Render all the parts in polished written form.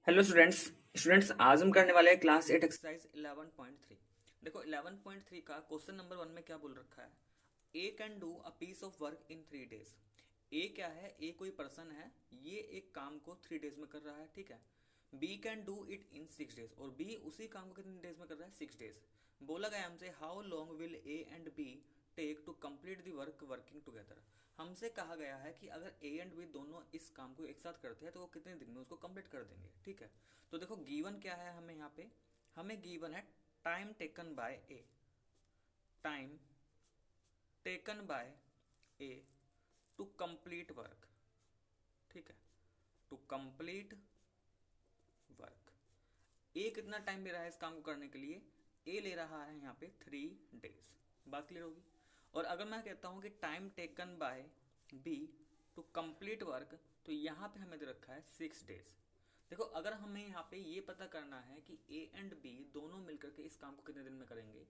Hello students. आज हम करने वाले हैं क्लास 8 एक्सरसाइज 11.3। देखो 11.3 का क्वेश्चन नंबर 1 में क्या बोल रखा है। A can do a piece of work in 3 days. A क्या है, ए कोई पर्सन है, ये एक काम को 3 डेज में कर रहा है, ठीक है। B can do it in 6 days, और बी उसी काम को कितने डेज में कर रहा है, 6 डेज। बोला गया हमसे how long will A and B take to complete the work working together. हमसे कहा गया है कि अगर ए एंड बी दोनों इस काम को एक साथ करते हैं तो वो कितने दिन में उसको कंप्लीट कर देंगे, ठीक है। तो देखो गिवन क्या है हमें यहाँ पे, हमें गिवन है time taken by A, time taken by A to complete work, ठीक है, टू कंप्लीट वर्क। ए कितना टाइम ले रहा है इस काम को करने के लिए, ए ले रहा है यहाँ पे 3 डेज। बात क्लियर होगी। और अगर मैं कहता हूँ कि time taken by B to complete work, तो यहाँ पे हमें दे रखा है 6 डेज। देखो अगर हमें यहाँ पे ये पता करना है कि ए एंड बी दोनों मिलकर के इस काम को कितने दिन में करेंगे,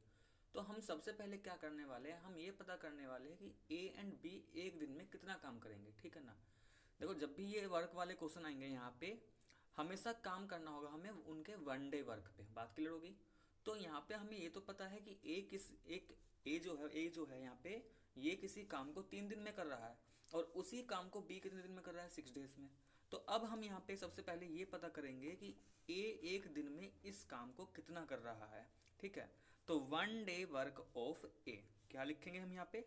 तो हम सबसे पहले क्या करने वाले हैं, हम ये पता करने वाले हैं कि ए एंड बी एक दिन में कितना काम करेंगे, ठीक है ना। देखो जब भी ये वर्क वाले क्वेश्चन आएंगे यहाँ पे हमेशा काम करना होगा हमें उनके 1 डे वर्क पे। बात क्लियर होगी। तो यहाँ पे हमें ये तो पता है कि ए जो है यहाँ पे ये किसी काम को 3 दिन में कर रहा है, और उसी काम को बी कितने दिन में कर रहा है, 6 डेज में। तो अब हम यहाँ पे सबसे पहले ये पता करेंगे कि ए एक दिन में इस काम को कितना कर रहा है, ठीक है। तो 1 डे वर्क ऑफ ए क्या लिखेंगे हम यहाँ पे,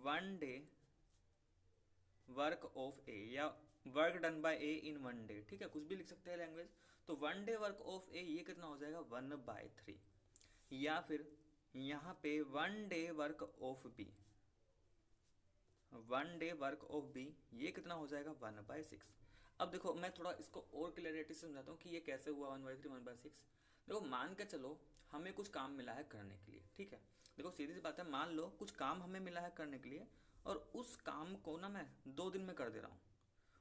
1 डे वर्क ऑफ ए, या work done by A in 1 day, ठीक है, कुछ भी लिख सकते हैं लैंग्वेज। तो 1 डे वर्क ऑफ ए ये कितना हो जाएगा, 1/3। या फिर यहाँ पे 1 day work of B, 1 day work of B ये कितना हो जाएगा, 1/6। अब देखो मैं थोड़ा इसको और क्लियरिटी से समझाता हूँ कि ये कैसे हुआ 1/3 1/6। देखो मान के चलो हमें कुछ काम मिला है करने के लिए, ठीक है। देखो सीधी सी बात है, मान लो कुछ काम हमें मिला है करने के लिए, और उस काम को ना मैं 2 दिन में कर दे रहा हूँ।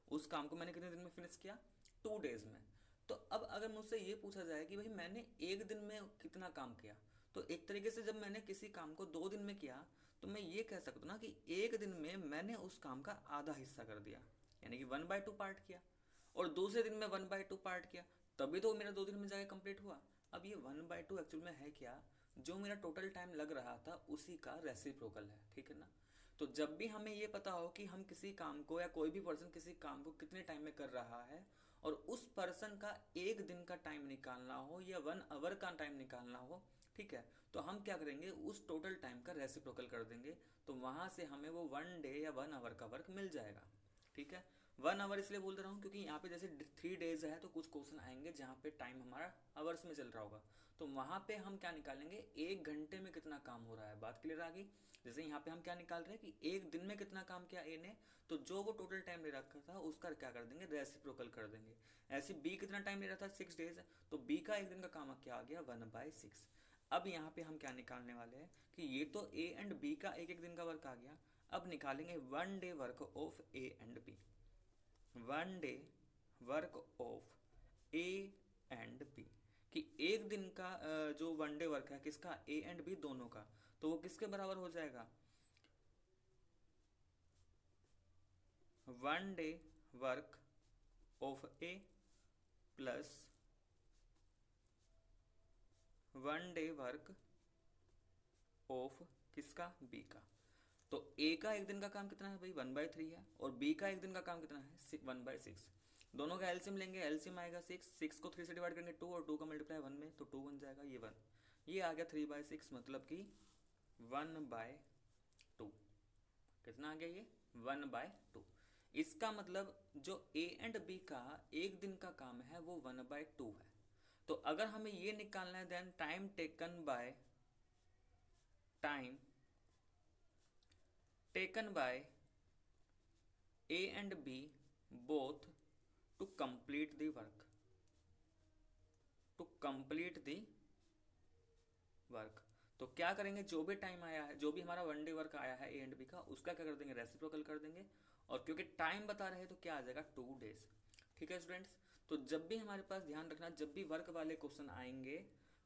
उस काम को मैंने कितने दिन में फिनिश किया, 2 डेज में। तो अब अगर मुझसे ये पूछा जाए कि भाई मैंने एक दिन में कितना काम किया, तो एक तरीके से जब मैंने किसी काम को 2 दिन में किया, तो मैं ये कह सकता हूँ ना कि एक दिन में मैंने उस काम का आधा हिस्सा कर दिया, यानी कि 1/2 पार्ट किया। और दूसरे दिन में 1/2 पार्ट किया, तभी तो मेरा 2 दिन में जाके कंप्लीट हुआ। अब ये 1/2 एक्चुअल में है क्या, जो मेरा टोटल टाइम लग रहा था उसी का रेसिप्रोकल है, ठीक है ना। तो जब भी हमें ये पता हो कि हम किसी काम को या कोई भी पर्सन किसी काम को कितने टाइम में कर रहा है, और उस पर्सन का एक दिन का टाइम निकालना हो या 1 आवर का टाइम निकालना हो, ठीक है, तो हम क्या करेंगे, उस टोटल टाइम का रेसिप्रोकल कर देंगे। तो वहां से हमें वो 1 डे या 1 आवर का वर्क मिल जाएगा, ठीक है। 1 आवर इसलिए बोल रहा हूँ क्योंकि यहाँ पे जैसे 3 डेज है तो कुछ क्वेश्चन आएंगे जहाँ पे टाइम हमारा आवर्स में चल रहा होगा, तो वहां पे हम क्या निकालेंगे, 1 घंटे में कितना काम हो रहा है। बात क्लियर आ गई। जैसे यहाँ पे हम क्या निकाल रहे हैं कि एक दिन में कितना काम किया ए ने, तो जो वो टोटल टाइम ले रखा था उसका क्या कर देंगे, रेसिप्रोकल कर देंगे। ऐसे बी कितना टाइम ले रहा था, 6 डेज, तो बी का एक दिन का काम क्या आ गया, 1/6। अब यहाँ पे हम क्या निकालने वाले हैं कि ये तो ए एंड बी का एक एक दिन का वर्क आ गया। अब निकालेंगे 1 day work of A and B, 1 day work of A and B, कि एक दिन का जो 1 डे वर्क है किसका, ए एंड बी दोनों का, तो वो किसके बराबर हो जाएगा, 1 day work of A plus 1 day work of किसका, बी का। तो ए का एक दिन का काम कितना है भाई, 1/3 है, और बी का एक दिन का काम कितना है, 1/6। दोनों का एलसीएम लेंगे, एलसीएम आएगा 6 को 3 से डिवाइड करेंगे 2, और 2 का मल्टीप्लाई 1 में, तो 2 बन जाएगा, ये 1, ये आ गया 3/6, मतलब कि 1/2। कितना आ गया ये, 1/2। इसका मतलब जो ए एंड बी का एक दिन का काम है वो 1/2 है। तो अगर हमें ये निकालना है, then time taken by A and B both to complete the work, to complete the work. तो क्या करेंगे, जो भी टाइम आया है, जो भी हमारा 1 डे वर्क आया है ए एंड बी का, उसका क्या कर देंगे, रेसिप्रोकल कर देंगे। और क्योंकि टाइम बता रहे हैं तो क्या आ जाएगा, 2 डेज। ठीक है स्टूडेंट्स। तो जब भी हमारे पास ध्यान रखना, जब भी वर्क वाले क्वेश्चन आएंगे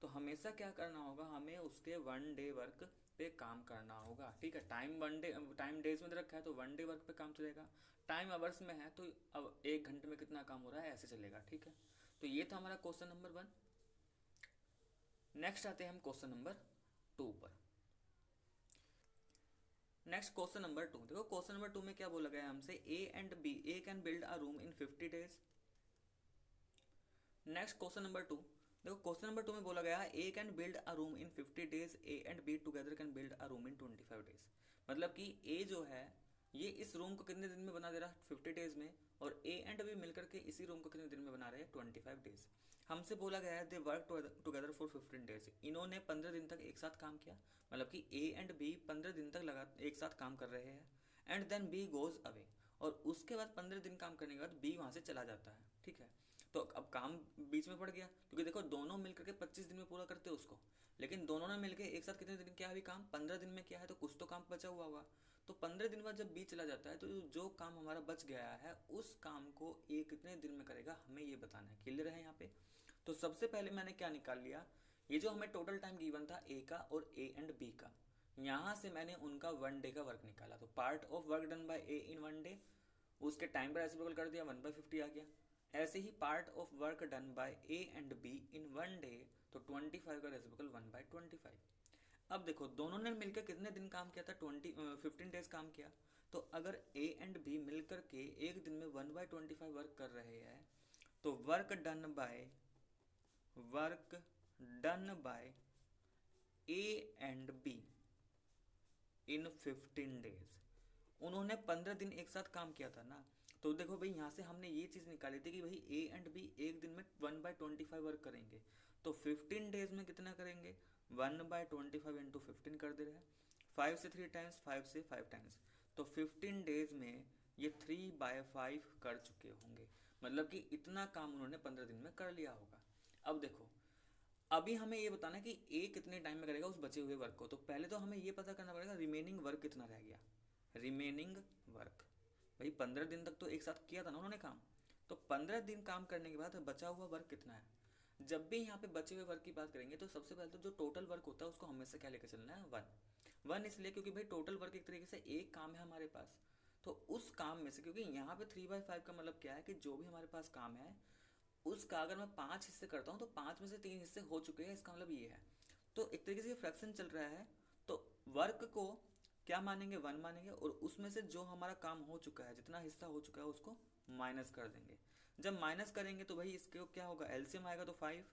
तो हमेशा क्या करना होगा, हमें उसके 1 डे वर्क पे काम करना होगा, ठीक है। टाइम डेज में रखा है तो 1 डे वर्क पे काम चलेगा। टाइम आवर्स में है तो अब 1 घंटे में कितना काम हो रहा है, ऐसे चलेगा। ठीक है, तो ये था हमारा क्वेश्चन नंबर 1। नेक्स्ट आते हैं हम क्वेश्चन नंबर 2 पर। नेक्स्ट क्वेश्चन नंबर 2, देखो क्वेश्चन नंबर 2 में क्या बोला गया है हमसे, A can build a room in 50 days. Next question number 2, देखो क्वेश्चन नंबर 2 में बोला गया है A can build a room in 50 days, A and B together can build a room in 25 days. मतलब कि ए जो है ये इस रूम को कितने दिन में बना दे रहा है, 50 डेज में, और ए एंड बी मिलकर के इसी रूम को कितने दिन में बना रहे हैं, 25 डेज। हमसे बोला गया है they work together for 15 days, इन्होंने 15 दिन तक एक साथ काम किया। मतलब कि ए एंड बी 15 दिन तक लगा एक साथ काम कर रहे हैं। And then B goes away, और उसके बाद 15 दिन काम करने के बाद बी वहाँ से चला जाता है। ठीक है, तो अब काम बीच में पड़ गया, क्योंकि देखो दोनों मिलकर के 25 दिन में पूरा करते उसको, लेकिन दोनों ने मिलकर एक साथ कितने दिन किया अभी काम, 15 दिन में किया है, तो कुछ तो काम बचा हुआ होगा। तो 15 दिन बाद जब बी चला जाता है तो जो काम हमारा बच गया है उस काम को ए कितने दिन में करेगा, हमें ये बताना है। क्लियर है यहाँ पे? तो सबसे पहले मैंने क्या निकाल लिया, ये जो हमें टोटल टाइम गिवन था ए का और ए एंड बी का, यहाँ से मैंने उनका 1 डे का वर्क निकाला। तो part of work done by A in 1 day, उसके टाइम पर रेसिप्रोकल कर दिया, 1/50 आ गया। ऐसे ही part of work done by A and B in 1 day, तो 25 का रेसिप्रोकल 1/25। अब देखो दोनों ने मिलकर कितने दिन काम किया था, 15 डेज काम किया। तो अगर ए एंड बी मिलकर के एक दिन में 1/25 वर्क कर रहे हैं, तो work done by A and B in 15 days, उन्होंने 15 दिन एक साथ काम किया था ना। तो देखो भाई यहाँ से हमने ये चीज़ निकाली थी कि भाई ए एंड बी एक दिन में 1/25 वर्क करेंगे, तो 15 डेज में कितना करेंगे, 1/25 इंटू 15 कर दे रहे हैं, 5 से 3 टाइम्स, 5 से 5 टाइम्स, तो 15 डेज में ये 3/5 कर चुके होंगे। मतलब कि इतना काम उन्होंने 15 दिन में कर लिया होगा। अब देखो अभी हमें ये बताना है कि ए कितने टाइम में करेगा उस बचे हुए वर्क को। तो पहले तो हमें ये पता करना पड़ेगा रिमेनिंग वर्क कितना रह गया। रिमेनिंग वर्क भाई 15 दिन तक तो एक साथ किया था ना उन्होंने काम, तो 15 दिन काम करने के बाद बचा हुआ वर्क कितना है। जब भी यहाँ पे बचे हुए वर्क की बात करेंगे तो सबसे पहले तो जो टोटल वर्क होता है उसको हमेशा क्या लेकर चलना है, 1 इसलिए क्योंकि भाई टोटल वर्क एक तरीके से एक काम है हमारे पास, तो उस काम में से, क्योंकि यहाँ पे 3/5 का मतलब क्या है कि जो भी हमारे पास काम है उसका अगर मैं 5 हिस्से करता हूँ तो 5 में से 3 हिस्से हो चुके हैं, इसका मतलब ये है। तो एक तरीके से फ्रैक्शन चल रहा है, तो वर्क को क्या मानेंगे, 1 मानेंगे, और उसमें से जो हमारा काम हो चुका है, जितना हिस्सा हो चुका है उसको माइनस कर देंगे। जब माइनस करेंगे तो भाई इसके क्या होगा, एलसीएम आएगा, तो 5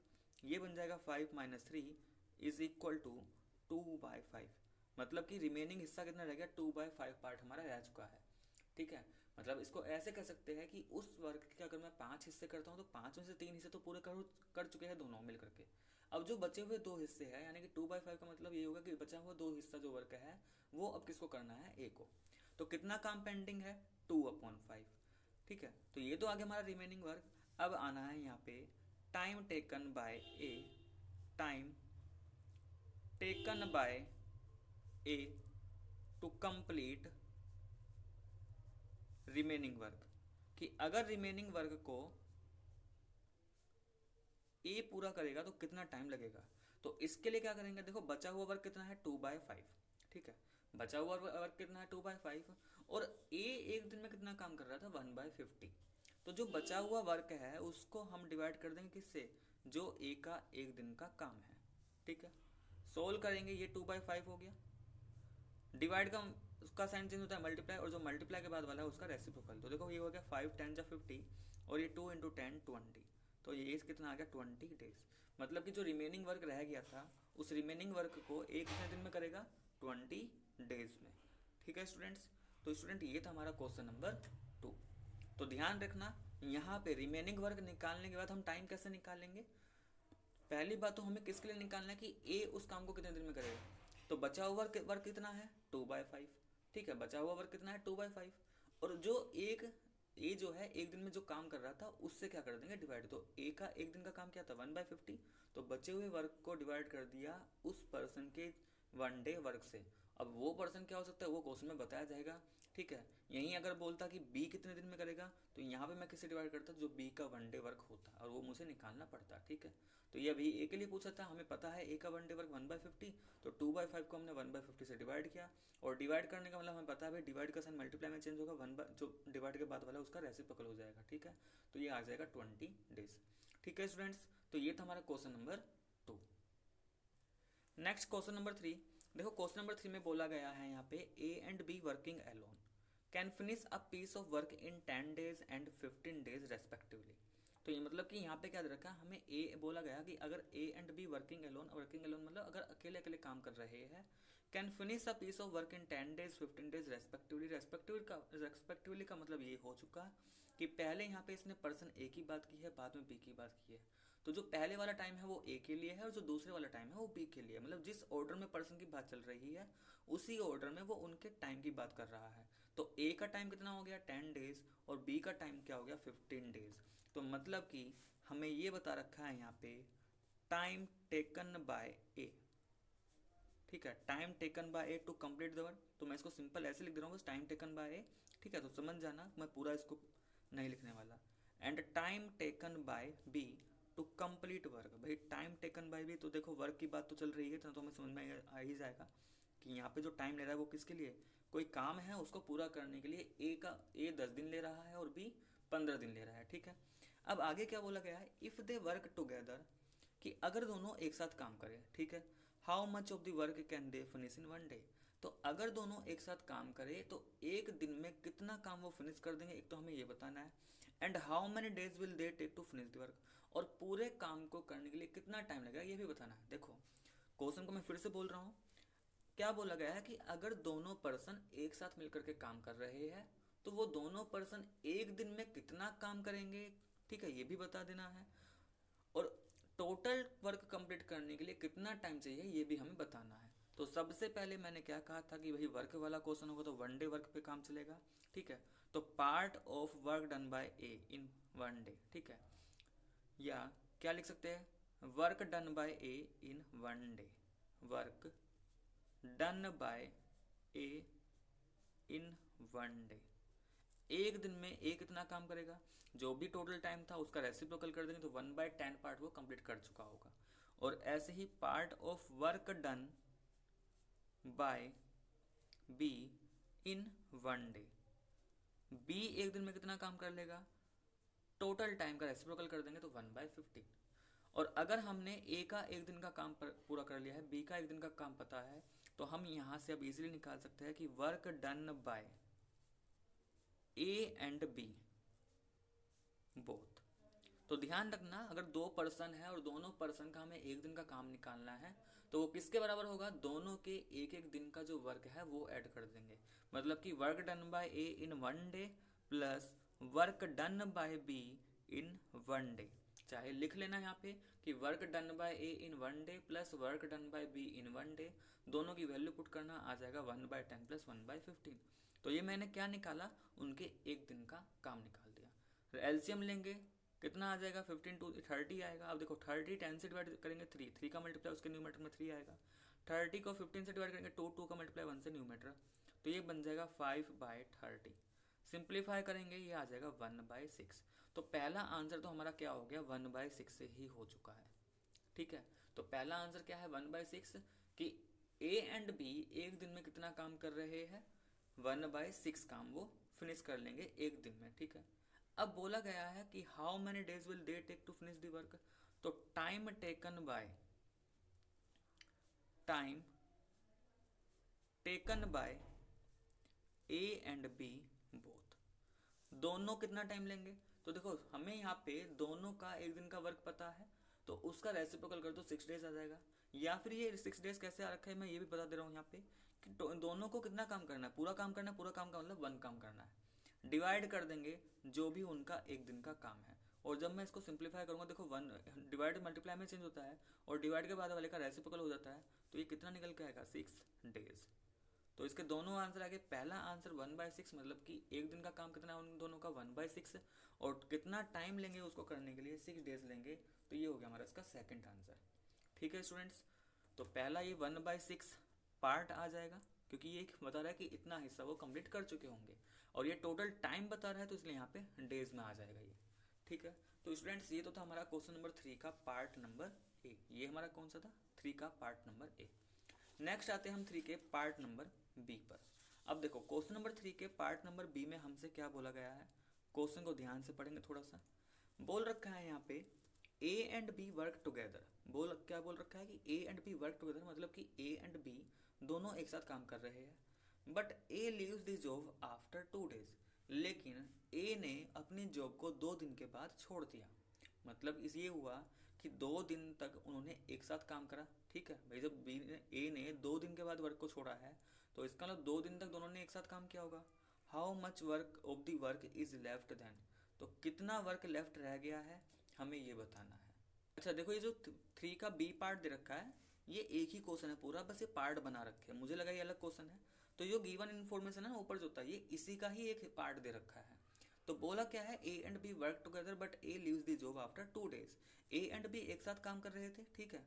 ये बन जाएगा, 5 - 3 इज इक्वल टू 2/5। मतलब कि रिमेनिंग हिस्सा कितना रह गया, 2/5 पार्ट हमारा रह चुका है। ठीक है, मतलब इसको ऐसे कह सकते हैं कि उस वर्ग के अगर मैं 5 हिस्से करता हूँ तो 5 में से 3 हिस्से तो पूरे कर चुके हैं दोनों मिल करके। अब जो बचे हुए 2 हिस्से हैं, यानी कि 2/5 का मतलब ये होगा कि बचा हुआ 2 हिस्सा जो वर्क है वो अब किसको करना है, ए को। तो कितना काम पेंडिंग है, 2/5। ठीक है, तो ये तो आगे हमारा रिमेनिंग वर्क। अब आना है यहाँ पे time taken by A, time taken by A to complete remaining work, कि अगर रिमेनिंग वर्क को ए पूरा करेगा तो कितना टाइम लगेगा। तो इसके लिए क्या करेंगे, देखो बचा हुआ वर्क कितना है, 2/5। ठीक है, बचा हुआ वर्क कितना है, 2/5, और ए एक दिन में कितना काम कर रहा था, 1/50। तो जो बचा हुआ वर्क है उसको हम डिवाइड कर देंगे किससे, जो ए का एक दिन का काम है। ठीक है, सोल्व करेंगे, ये 2/5 हो गया, डिवाइड का उसका साइन चेंज होता है मल्टीप्लाई, और जो मल्टीप्लाई के बाद वाला है उसका रेसिप्रोकल। तो देखो ये हो गया 5 10 जा 50, और ये 2 × 10 20, तो ये कितना आ गया, 20 डेज। मतलब कि जो रिमेनिंग वर्क रह गया था उस रिमेनिंग वर्क को एक कितने दिन में करेगा, 20 डेज में। ठीक है स्टूडेंट्स, तो स्टूडेंट ये था हमारा क्वेश्चन नंबर 2। तो ध्यान रखना यहाँ पे रिमेनिंग वर्क निकालने के बाद हम टाइम कैसे निकालेंगे। पहली बात तो हमें किसके लिए निकालना है कि ए उस काम को कितने दिन में करेगा। तो बचा हुआ वर्क कितना है, 2/5। ठीक है, बचा हुआ वर्क कितना है, 2/5, और जो एक ए जो है एक दिन में जो काम कर रहा था उससे क्या कर देंगे, डिवाइड। तो ए का एक दिन का काम क्या था, 1/50, तो बचे हुए वर्क को डिवाइड कर दिया उस पर्सन के 1 डे वर्क से, अब वो पर्सन क्या हो सकता है वो क्वेश्चन में बताया जाएगा, ठीक है। यहीं अगर बोलता कि बी कितने दिन में करेगा, तो यहाँ पे मैं किससे डिवाइड करता जो बी का वन डे वर्क होता और वो मुझे निकालना पड़ता, ठीक है। तो ये अभी ए के लिए पूछा था, हमें पता है ए का वन डे वर्क 1/50, तो 2/5 को हमने 1/50 से डिवाइड किया। और डिवाइड करने का मतलब हमें पता है भाई डिवाइड का साइन मल्टीप्लाई में चेंज होगा, जो डिवाइड के बाद वाला उसका रेसिप्रोकल हो जाएगा, ठीक है। तो ये आ जाएगा 20 डेज, ठीक है स्टूडेंट्स। तो ये था हमारा question number 2। Next question number 3। देखो क्वेश्चन नंबर 3 में बोला गया है यहाँ पे A and B working alone can finish a piece of work in 10 days and 15 days respectively. तो ये मतलब कि यहाँ पे क्या दे रखा है, हमें ए बोला गया कि अगर A and B working alone मतलब अगर अकेले अकेले काम कर रहे हैं, can finish a piece of work in 10 days 15 days respectively. Respectively का मतलब ये हो चुका है कि पहले यहाँ पे इसने पर्सन ए की बात की है, बाद में बी की बात की है। तो जो पहले वाला टाइम है वो ए के लिए है और जो दूसरे वाला टाइम है वो बी के लिए, मतलब जिस ऑर्डर में पर्सन की बात चल रही है उसी ऑर्डर में वो उनके टाइम की बात कर रहा है। तो ए का टाइम कितना हो गया 10 डेज और बी का टाइम क्या हो गया 15 डेज। तो मतलब कि हमें ये बता रखा है यहाँ पे टाइम टेकन बाय ए, ठीक है, time taken by A to complete the work. तो मैं इसको सिंपल ऐसे लिख दे रहा हूँ, टाइम टेकन बाय ए, ठीक है। तो समझ जाना, मैं पूरा इसको नहीं लिखने वाला। And time taken by B to complete work. भाई टाइम टेकन बाय बी, तो देखो वर्क की बात तो चल रही है, तो हमें समझ में आ ही जाएगा कि यहाँ पे जो टाइम ले रहा है वो किसके लिए, कोई काम है उसको पूरा करने के लिए ए 10 दिन ले रहा है और बी 15 दिन ले रहा है, ठीक है। अब आगे क्या बोला गया है, इफ़ दे वर्क टुगेदर, कि अगर दोनों एक साथ काम करें, ठीक है, how much of the work can they finish in 1 day. तो अगर दोनों एक साथ काम करें तो एक दिन में कितना काम वो फिनिश कर देंगे, एक तो हमें ये बताना है। And how many days will they take to finish the work, और पूरे काम को करने के लिए कितना टाइम लगेगा ये भी बताना है। देखो क्वेश्चन को मैं फिर से बोल रहा हूँ, क्या बोला गया है कि अगर दोनों पर्सन एक साथ मिलकर के काम कर रहे हैं तो वो दोनों पर्सन एक दिन में कितना काम करेंगे, ठीक है, ये भी बता देना है। और टोटल वर्क कंप्लीट करने के लिए कितना टाइम चाहिए ये भी हमें बताना है। तो सबसे पहले मैंने क्या कहा था कि भाई वर्क वाला क्वेश्चन होगा तो 1 डे वर्क पे काम चलेगा, ठीक है। तो part of work done by A in 1 day, ठीक है, या क्या लिख सकते हैं, work done by A in 1 day, work done by A in 1 day. एक दिन में ए कितना काम करेगा, जो भी टोटल टाइम था उसका रेसिप्रोकल कर देंगे तो 1/10 पार्ट वो कंप्लीट कर चुका होगा। और ऐसे ही part of work done by B in 1 day, B एक दिन में कितना काम कर लेगा, टोटल टाइम का रेसिप्रोकल कर देंगे तो 1/15। और अगर हमने ए का एक दिन का काम पूरा कर लिया है, बी का एक दिन का काम पता है, तो हम यहाँ से अब इजीली निकाल सकते हैं कि work done by A and B both. तो ध्यान रखना अगर दो पर्सन है और दोनों पर्सन का हमें एक दिन का काम निकालना है तो वो किसके बराबर होगा, दोनों के एक एक दिन का जो वर्क है वो ऐड कर देंगे। मतलब कि work done by A in 1 debt plus work done by B in 1 day. चाहे लिख लेना यहाँ पे कि work done by A in 1 debt plus work done by B in 1 day, दोनों की वैल्यू पुट करना आ जाएगा 1/10 प्लस 1/15। तो ये मैंने क्या निकाला, उनके एक दिन का काम निकाल दिया। एलसीएम लेंगे कितना आ जाएगा, 15 to 30 आएगा। अब देखो 30 10 से डिवाइड करेंगे 3 का मल्टीप्लाई उसके न्यूमेटर में 3 आएगा। 30 को 15 से डिवाइड करेंगे 2 का मल्टीप्लाई 1 से न्यूमेटर, तो ये बन जाएगा 5/30। सिंप्लीफाई करेंगे ये आ जाएगा 1/6। तो पहला आंसर तो हमारा क्या हो गया 1/6 से ही हो चुका है, ठीक है। तो पहला आंसर क्या है 1/6, कि ए एंड बी एक दिन में कितना काम कर रहे हैं, 1/6 काम वो फिनिश कर लेंगे एक दिन में, ठीक है। अब बोला गया है कि how many days will they take to finish the work. तो time taken by A and B both, दोनों कितना टाइम लेंगे। तो देखो हमें यहाँ पे दोनों का एक दिन का वर्क पता है तो उसका रेसिप्रोकल कर दो 6 डेज आ जाएगा। या फिर ये 6 डेज कैसे आ रखा है मैं ये भी बता दे रहा हूँ यहाँ पे कि दोनों को कितना काम करना है, पूरा काम करना है, पूरा काम का मतलब 1 काम करना है। डिवाइड कर देंगे जो भी उनका एक दिन का काम है। और जब मैं इसको सिंप्लीफाई करूँगा देखो 1 डिवाइड मल्टीप्लाई में चेंज होता है और डिवाइड के बाद वाले का रेसिप्रोकल हो जाता है, तो ये कितना निकल के आएगा 6 डेज। तो इसके दोनों आंसर आ गए। पहला आंसर 1/6 मतलब कि एक दिन का काम कितना है उन दोनों का 1/6, और कितना टाइम लेंगे उसको करने के लिए 6 डेज लेंगे। तो ये हो गया हमारा इसका सेकंड आंसर, ठीक है स्टूडेंट्स। तो पहला ये 1/6 पार्ट आ जाएगा क्योंकि ये बता रहा है कि इतना हिस्सा वो कंप्लीट कर चुके होंगे, और ये टोटल टाइम बता रहा है, तो इसलिए यहाँ पे डेज में आ जाएगा ये। ठीक है, तो स्टूडेंट्स ये तो था हमारा क्वेश्चन नंबर 3 का पार्ट नंबर ए। ये हमारा कौन सा था? 3 का पार्ट नंबर ए। नेक्स्ट आते हैं हम 3 के पार्ट नंबर बी पर। अब देखो क्वेश्चन नंबर 3 के पार्ट नंबर बी में हमसे क्या बोला गया है, क्वेश्चन को ध्यान से पढ़ेंगे थोड़ा सा। बोल रखा है यहाँ पे A and B work together. क्या बोल रखा है कि A and B work together, मतलब कि ए एंड बी दोनों एक साथ काम कर रहे हैं। But A leaves the job after 2 days, लेकिन ए ने अपनी जॉब को 2 दिन के बाद छोड़ दिया। मतलब इस ये हुआ कि 2 दिन तक उन्होंने एक साथ काम करा। ठीक है भाई, जब ए ने 2 दिन के बाद वर्क को छोड़ा है, तो इसका मतलब 2 दिन तक दोनों ने एक साथ काम किया होगा। How much work of the work is left then, तो कितना वर्क लेफ्ट रह गया है हमें ये बताना है। अच्छा देखो, ये जो 3 का बी पार्ट दे रखा है, ये एक ही क्वेश्चन है पूरा, बस ये पार्ट बना रखे हैं, मुझे लगा ये अलग क्वेश्चन है। तो जो गिवन इन्फॉर्मेशन है ना ऊपर जो होता है, ये इसी का ही एक पार्ट दे रखा है। तो बोला क्या है, A and B work together but A leaves the job after 2 days. A and B एक साथ काम कर रहे थे, ठीक है।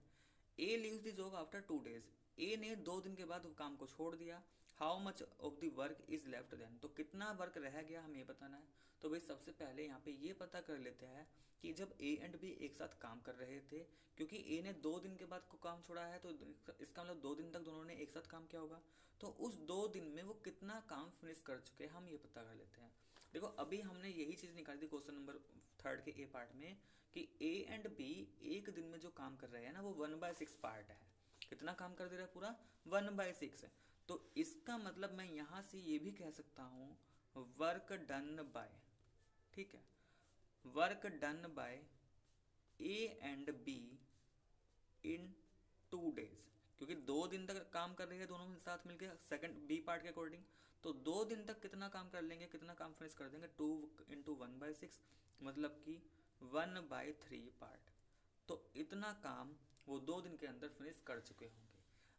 A leaves the job after 2 days, A ने 2 दिन के बाद काम को छोड़ दिया। How much of the work is left then, तो कितना वर्क रह गया हमें ये बताना है। तो भाई सबसे पहले यहाँ पे ये पता कर लेते हैं कि जब ए एंड बी एक साथ काम कर रहे थे, क्योंकि ए ने 2 दिन के बाद को काम छोड़ा है, तो इसका मतलब 2 दिन तक दोनों ने एक साथ काम किया होगा। तो उस 2 दिन में वो कितना काम फिनिश कर चुके हैं हम ये पता कर लेते हैं। देखो अभी हमने यही चीज़ निकाली थी क्वेश्चन नंबर 3 के ए पार्ट में, कि ए एंड बी एक दिन में जो काम कर रहे हैं ना, वो 1/6 पार्ट है। कितना काम कर दे रहा है? पूरा 1/6 है। तो इसका मतलब मैं यहाँ से ये भी कह सकता हूँ वर्क डन बाय, ठीक है, work done by A and B in 2 days, क्योंकि 2 दिन तक काम कर रहे हैं दोनों साथ मिलकर सेकंड बी पार्ट के अकॉर्डिंग। तो 2 दिन तक कितना काम कर लेंगे, कितना काम फिनिश कर देंगे? 2 × 1/6, मतलब कि 1/3 पार्ट। तो इतना काम वो 2 दिन के अंदर फिनिश कर चुके होंगे।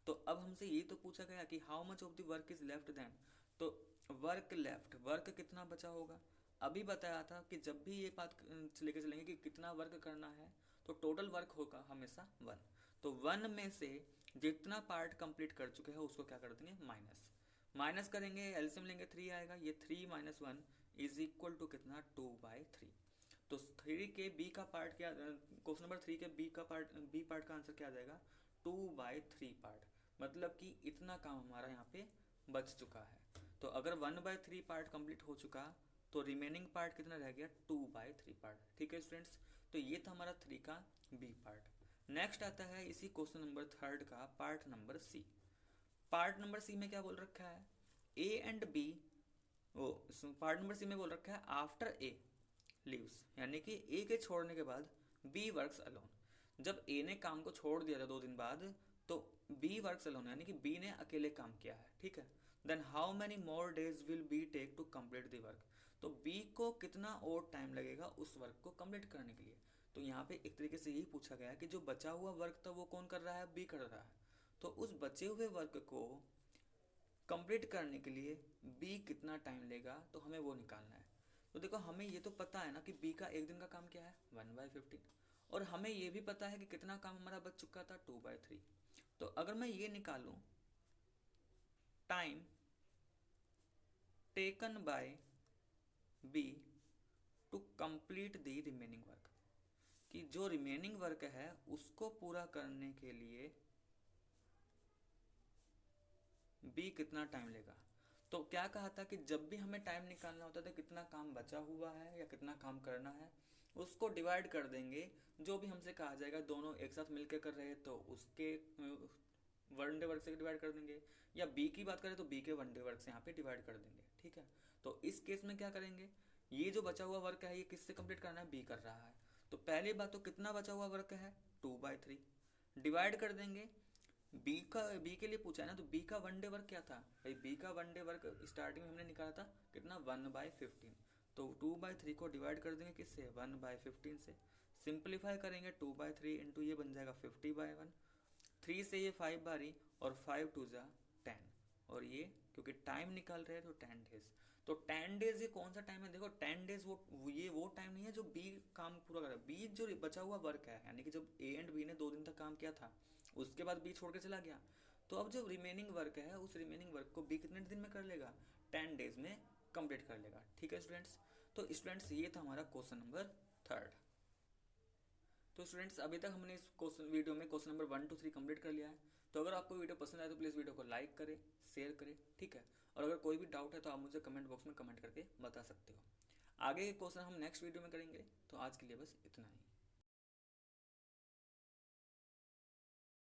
तो अब हमसे ये तो पूछा गया कि how much of the work is left then, तो वर्क लेफ्ट, वर्क कितना बचा होगा। अभी बताया था कि जब भी ये बात लेके चलेंगे कि कितना वर्क करना है, तो टोटल वर्क होगा हमेशा 1। तो 1 में से जितना पार्ट कंप्लीट कर चुके हैं उसको क्या कर देंगे? माइनस करेंगे, एलसीएम लेंगे 3 आएगा। ये 3 - 1 इज इक्वल टू कितना? 2/3। तो 3 के बी का पार्ट क्या, क्वेश्चन नंबर 3 के बी पार्ट का आंसर क्या आ जाएगा? 2/3 पार्ट, मतलब कि इतना काम हमारा यहाँ पे बच चुका है। तो अगर 1/3 पार्ट कंप्लीट हो चुका, तो रिमेनिंग पार्ट कितना रह गया? 2/3 पार्ट। ठीक है स्टूडेंट्स, तो ये था हमारा 3 का बी पार्ट। नेक्स्ट आता है इसी क्वेश्चन नंबर 3 का part number C. Part number C में क्या बोल रखा है? ए एंड बी, वो पार्ट नंबर सी में बोल रखा है आफ्टर ए लीव्स, यानी कि ए के छोड़ने के बाद बी वर्क्स अलोन। जब ए ने काम को छोड़ दिया था 2 दिन बाद, तो बी वर्क्स अलोन, यानी कि बी ने अकेले काम किया है, ठीक है। Then how many more days will be take to complete the work, तो बी को कितना और टाइम लगेगा उस वर्क को कंप्लीट करने के लिए। तो यहाँ पे एक तरीके से यही पूछा गया कि जो बचा हुआ वर्क था वो कौन कर रहा है? बी कर रहा है। तो उस बचे हुए वर्क को कंप्लीट करने के लिए बी कितना टाइम लेगा, तो हमें वो निकालना है। तो देखो हमें ये तो पता है ना कि बी का एक दिन का काम क्या है? 1/15। और हमें ये भी पता है कि कितना काम हमारा बच चुका था? 2/3। तो अगर मैं ये निकालूं time taken by B to complete the remaining work, कि जो रिमेनिंग वर्क है उसको पूरा करने के लिए बी कितना टाइम लेगा। तो क्या कहा था कि जब भी हमें टाइम निकालना होता था कितना काम बचा हुआ है या कितना काम करना है, उसको डिवाइड कर देंगे। जो भी हमसे कहा जाएगा, दोनों एक साथ मिलकर कर रहे हैं तो उसके वन डे वर्क से डिवाइड कर देंगे, या बी की बात करें तो बी के 1 डे वर्क से यहाँ पे डिवाइड कर देंगे, ठीक है। तो इस केस में क्या करेंगे, ये जो बचा हुआ वर्क है ये किससे कंप्लीट करना है? बी कर रहा है। तो पहली बात तो कितना बचा हुआ वर्क है? 2/3। डिवाइड कर देंगे, बी के लिए पूछा है ना, तो बी का 1 डे वर्क क्या था भाई? बी का 1 डे वर्क स्टार्टिंग में हमने निकाला था कितना? 1/15। तो 2/3 को डिवाइड कर देंगे किससे? 1/15 से। सिंप्लीफाई करेंगे 2/3 इंटू ये बन जाएगा 50/1। 3 से ये 5 बारी, और 5 2 जा 10, और ये क्योंकि टाइम निकाल रहे हैं तो 10 डेज। तो 10 डेज ये कौन सा टाइम है? देखो 10 डेज वो टाइम नहीं है जो बी काम पूरा कर रहा है। बी जो बचा हुआ वर्क है, यानी कि जब ए एंड बी ने 2 दिन तक काम किया था, उसके बाद बी छोड़ के चला गया, तो अब जो रिमेनिंग वर्क है उस रिमेनिंग वर्क को बी कितने दिन में कर लेगा, 10 डेज में कंप्लीट कर लेगा। ठीक है स्टूडेंट्स, तो स्टूडेंट्स ये था हमारा क्वेश्चन नंबर 3। तो स्टूडेंट्स अभी तक हमने इस क्वेश्चन वीडियो में क्वेश्चन नंबर 1 to 3 कंप्लीट कर लिया है। तो अगर आपको वीडियो पसंद आए तो प्लीज़ वीडियो को लाइक करें, शेयर करें, ठीक है। और अगर कोई भी डाउट है तो आप मुझे कमेंट बॉक्स में कमेंट करके बता सकते हो। आगे के क्वेश्चन हम नेक्स्ट वीडियो में करेंगे। तो आज के लिए बस इतना ही।